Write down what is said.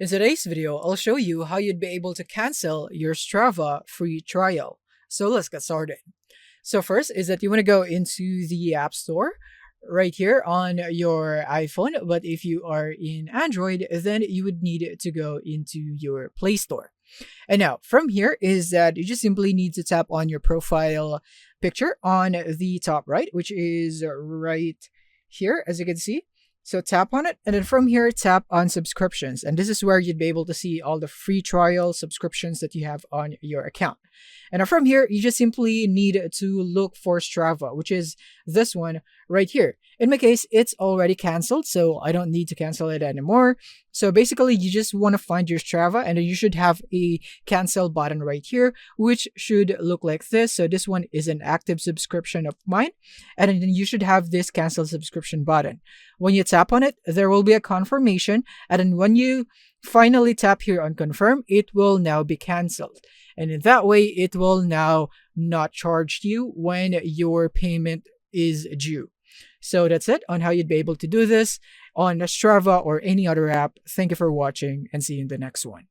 In today's video, I'll show you how you'd be able to cancel your Strava free trial. So let's get started. So first is that you want to go into the App Store right here on your iPhone. But if you are in Android, then you would need to go into your Play Store. And now from here is that you just simply need to tap on your profile picture on the top right, which is right here, as you can see. So tap on it, and then from here, tap on subscriptions. And this is where you'd be able to see all the free trial subscriptions that you have on your account. And from here, you just simply need to look for Strava, which is this one right here. In my case, it's already canceled, so I don't need to cancel it anymore. So basically, you just want to find your Strava, and then you should have a cancel button right here, which should look like this. So this one is an active subscription of mine, and then you should have this cancel subscription button. When you tap on it, there will be a confirmation, and then when you finally tap here on confirm, it will now be canceled. And in that way, it will now not charge you when your payment is due. So that's it on how you'd be able to do this on Strava or any other app. Thank you for watching and see you in the next one.